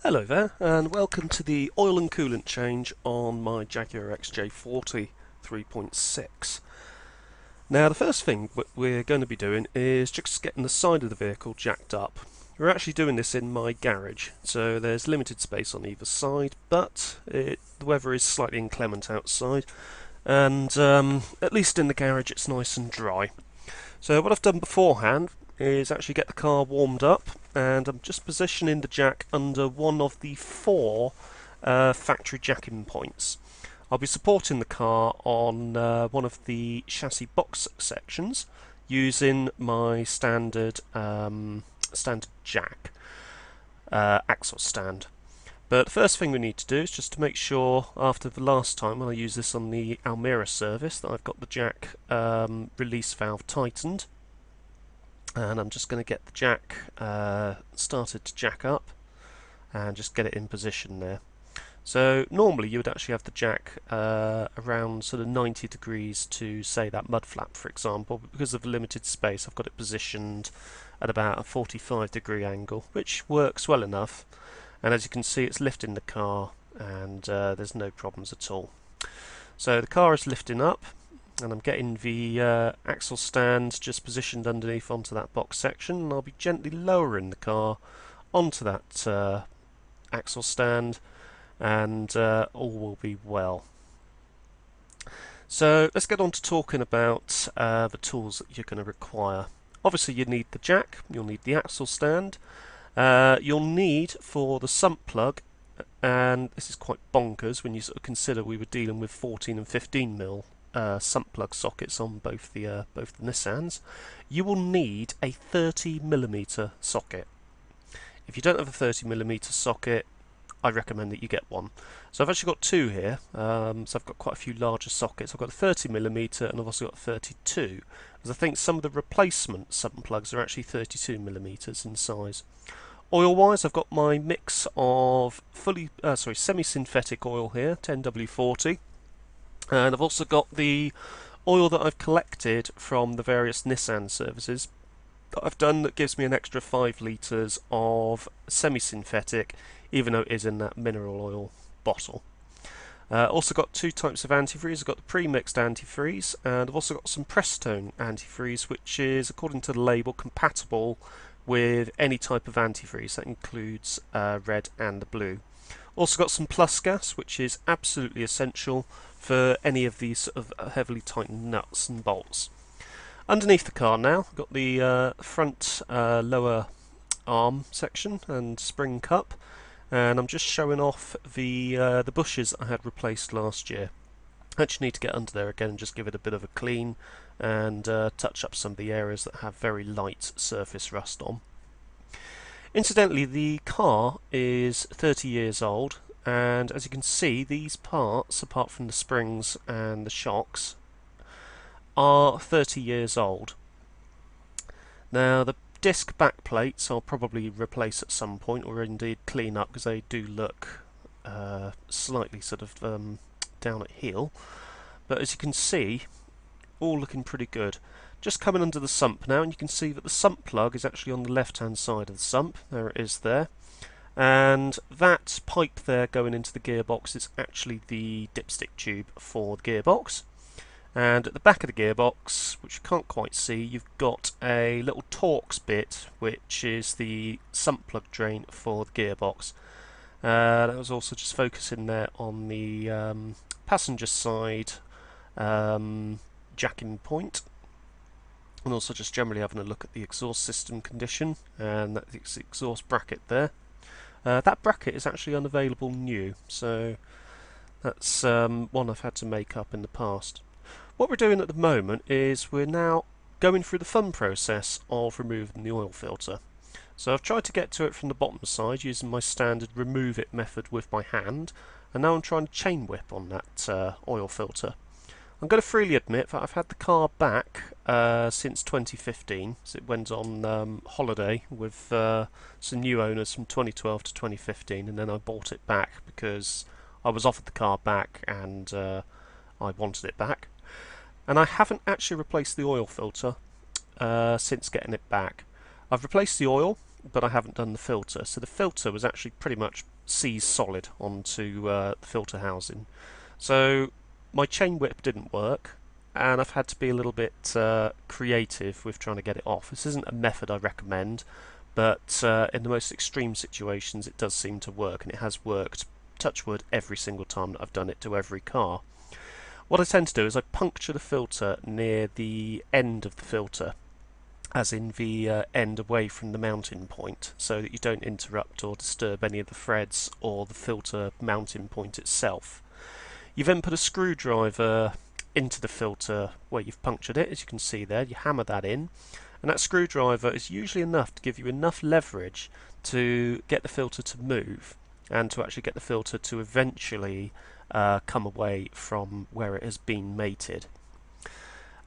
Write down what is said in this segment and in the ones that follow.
Hello there, and welcome to the oil and coolant change on my Jaguar XJ40 3.6. Now, the first thing we're going to be doing is just getting the side of the vehicle jacked up. We're actually doing this in my garage, so there's limited space on either side, but the weather is slightly inclement outside, and at least in the garage it's nice and dry. So what I've done beforehand is actually get the car warmed up, and I'm just positioning the jack under one of the four factory jacking points. I'll be supporting the car on one of the chassis box sections using my standard jack axle stand. But the first thing we need to do is just to make sure, after the last time when I used this on the Almira service, that I've got the jack release valve tightened. And I'm just going to get the jack started to jack up and just get it in position there. So normally you would actually have the jack around sort of 90 degrees to, say, that mud flap, for example, but because of the limited space I've got it positioned at about a 45-degree angle, which works well enough. And as you can see, it's lifting the car, and there's no problems at all. So the car is lifting up, and I'm getting the axle stand just positioned underneath onto that box section, and I'll be gently lowering the car onto that axle stand, and all will be well. So let's get on to talking about the tools that you're going to require. Obviously you need the jack, you'll need the axle stand, you'll need for the sump plug, and this is quite bonkers when you sort of consider we were dealing with 14 and 15mm sump plug sockets on both the Nissans. You will need a 30mm socket. If you don't have a 30mm socket, I recommend that you get one. So I've actually got two here, so I've got quite a few larger sockets. I've got a 30mm and I've also got a 32, because I think some of the replacement sump plugs are actually 32mm in size. Oil wise, I've got my mix of semi-synthetic oil here, 10W40. And I've also got the oil that I've collected from the various Nissan services that I've done that gives me an extra 5 litres of semi-synthetic, even though it is in that mineral oil bottle. Also got two types of antifreeze. I've got the pre-mixed antifreeze, and I've also got some Prestone antifreeze, which is, according to the label, compatible with any type of antifreeze. That includes red and the blue. Also got some plus gas, which is absolutely essential for any of these sort of heavily tightened nuts and bolts. Underneath the car now, I've got the front lower arm section and spring cup, and I'm just showing off the bushes I had replaced last year. I actually need to get under there again and just give it a bit of a clean and touch up some of the areas that have very light surface rust on. Incidentally, the car is 30 years old, and as you can see, these parts, apart from the springs and the shocks, are 30 years old. Now, the disc back plates I'll probably replace at some point, or indeed clean up, because they do look slightly sort of down at heel. But as you can see, all looking pretty good. Just coming under the sump now, and you can see that the sump plug is actually on the left hand side of the sump. There it is there. And that pipe there going into the gearbox is actually the dipstick tube for the gearbox. And at the back of the gearbox, which you can't quite see, you've got a little Torx bit, which is the sump plug drain for the gearbox. That was also just focusing there on the passenger side jacking point, and also just generally having a look at the exhaust system condition, and that's the exhaust bracket there. That bracket is actually unavailable new, so that's one I've had to make up in the past. What we're doing at the moment is we're now going through the fun process of removing the oil filter. So I've tried to get to it from the bottom side using my standard remove it method with my hand, and now I'm trying to chain whip on that oil filter. I'm going to freely admit that I've had the car back since 2015, so it went on holiday with some new owners from 2012 to 2015, and then I bought it back because I was offered the car back and I wanted it back. And I haven't actually replaced the oil filter since getting it back. I've replaced the oil, but I haven't done the filter, so the filter was actually pretty much seize solid onto the filter housing. So my chain whip didn't work, and I've had to be a little bit creative with trying to get it off. This isn't a method I recommend, but in the most extreme situations it does seem to work, and it has worked, touch wood, every single time that I've done it to every car. What I tend to do is I puncture the filter near the end of the filter, as in the end away from the mounting point, so that you don't interrupt or disturb any of the threads or the filter mounting point itself. You then put a screwdriver into the filter where you've punctured it, as you can see there. You hammer that in, and that screwdriver is usually enough to give you enough leverage to get the filter to move, and to actually get the filter to eventually come away from where it has been mated.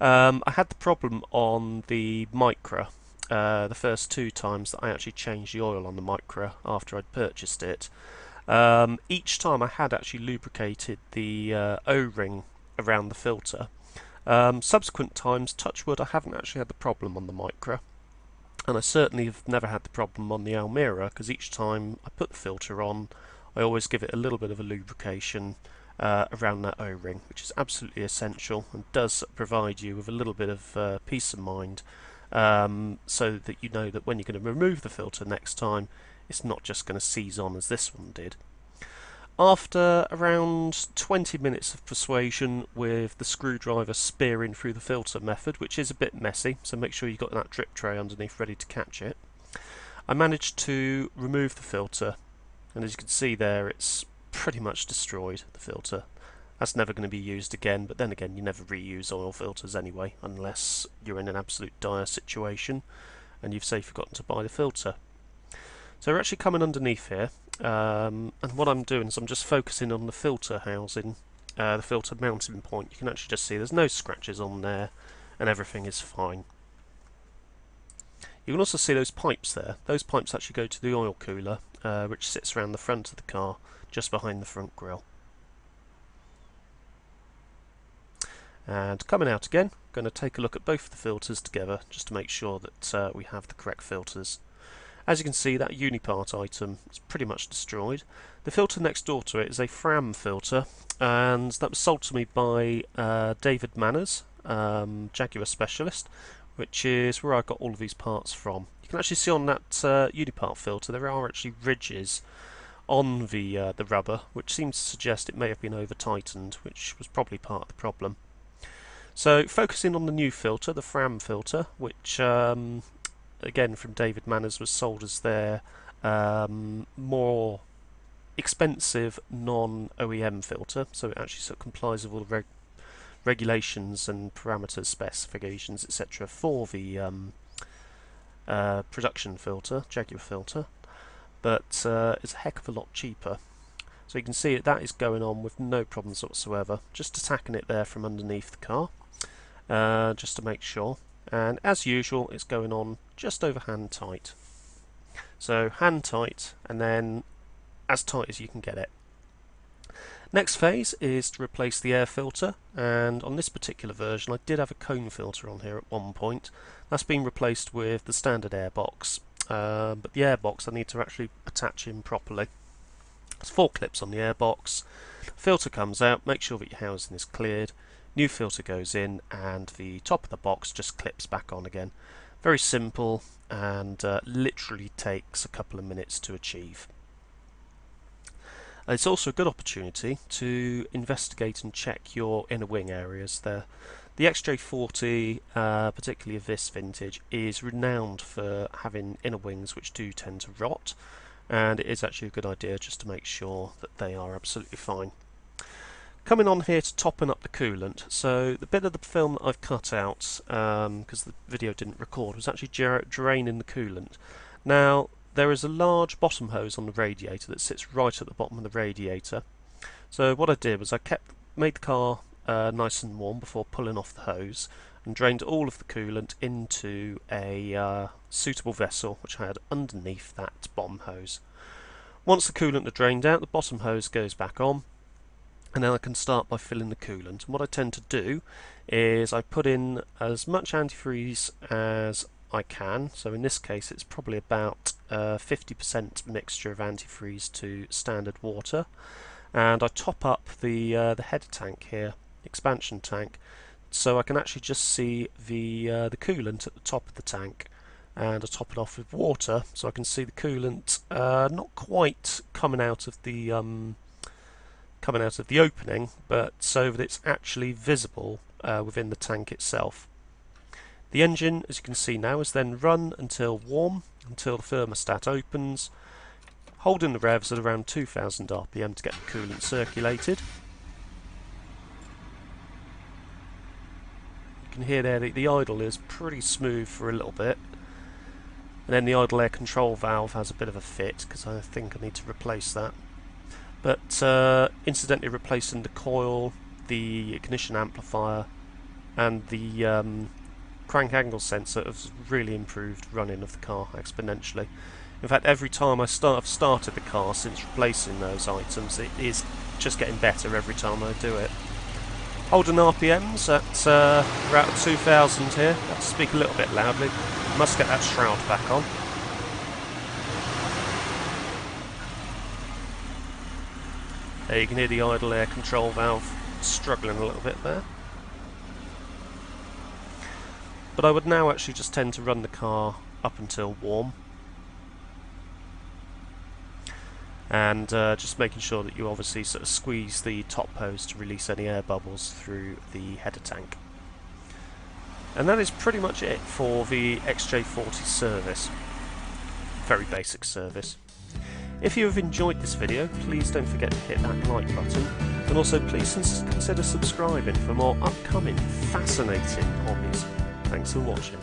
I had the problem on the Micra the first 2 times that I actually changed the oil on the Micra after I'd purchased it. Each time I had actually lubricated the O-ring around the filter. Subsequent times, touch wood, I haven't actually had the problem on the Micra, and I certainly have never had the problem on the Almira, because each time I put the filter on I always give it a little bit of a lubrication around that O-ring, which is absolutely essential and does provide you with a little bit of peace of mind, so that you know that when you're going to remove the filter next time, it's not just going to seize on as this one did. After around 20 minutes of persuasion with the screwdriver spearing through the filter method, which is a bit messy, so make sure you've got that drip tray underneath ready to catch it, I managed to remove the filter, and as you can see there, it's pretty much destroyed, the filter. That's never going to be used again, but then again, you never reuse oil filters anyway, unless you're in an absolute dire situation and you've say forgotten to buy the filter. So we're actually coming underneath here, and what I'm doing is I'm just focusing on the filter housing, the filter mounting point. You can actually just see there's no scratches on there, and everything is fine. You can also see those pipes there. Those pipes actually go to the oil cooler, which sits around the front of the car, just behind the front grille. And coming out again, I'm going to take a look at both the filters together, just to make sure that we have the correct filters. As you can see, that Unipart item is pretty much destroyed. The filter next door to it is a Fram filter, and that was sold to me by David Manners, Jaguar specialist, which is where I got all of these parts from. You can actually see on that Unipart filter there are actually ridges on the rubber, which seems to suggest it may have been over tightened, which was probably part of the problem. So focusing on the new filter, the Fram filter, which again from David Manners was sold as their more expensive non-OEM filter, so it actually sort of complies with all the regulations and parameters, specifications, etc. for the production filter, Jaguar filter, but it's a heck of a lot cheaper. So you can see that is going on with no problems whatsoever. Just attacking it there from underneath the car, just to make sure. And as usual, it's going on just over hand tight. So hand tight, and then as tight as you can get it. Next phase is to replace the air filter, and on this particular version I did have a cone filter on here at one point. That's been replaced with the standard air box, but the air box I need to actually attach in properly. There's 4 clips on the air box. Filter comes out, make sure that your housing is cleared, new filter goes in, and the top of the box just clips back on again. Very simple, and literally takes a couple of minutes to achieve. It's also a good opportunity to investigate and check your inner wing areas there. The XJ40, particularly of this vintage, is renowned for having inner wings which do tend to rot, and it is actually a good idea just to make sure that they are absolutely fine. Coming on here to topping up the coolant, so the bit of the film that I've cut out, because the video didn't record, was actually draining the coolant. Now, there is a large bottom hose on the radiator that sits right at the bottom of the radiator. So what I did was I made the car nice and warm before pulling off the hose, and drained all of the coolant into a suitable vessel which I had underneath that bottom hose. Once the coolant had drained out, the bottom hose goes back on, and then I can start by filling the coolant. And what I tend to do is I put in as much antifreeze as I can. So in this case it's probably about 50% mixture of antifreeze to standard water, and I top up the header tank here, expansion tank, so I can actually just see the coolant at the top of the tank, and I top it off with water so I can see the coolant not quite coming out of the opening, but so that it's actually visible within the tank itself. The engine, as you can see now, is then run until warm, until the thermostat opens, holding the revs at around 2000 RPM to get the coolant circulated. You can hear there the idle is pretty smooth for a little bit, and then the idle air control valve has a bit of a fit because I think I need to replace that. But incidentally, replacing the coil, the ignition amplifier, and the crank angle sensor has really improved running of the car exponentially. In fact, every time I've started the car since replacing those items, it is just getting better every time I do it. Holding RPMs at around 2000 here. I have to speak a little bit loudly. Must get that shroud back on. There you can hear the idle air control valve struggling a little bit there. But I would now actually just tend to run the car up until warm, and just making sure that you obviously sort of squeeze the top hose to release any air bubbles through the header tank. And that is pretty much it for the XJ40 service. Very basic service. If you have enjoyed this video, please don't forget to hit that like button, and also please consider subscribing for more upcoming fascinating hobbies. Thanks for watching.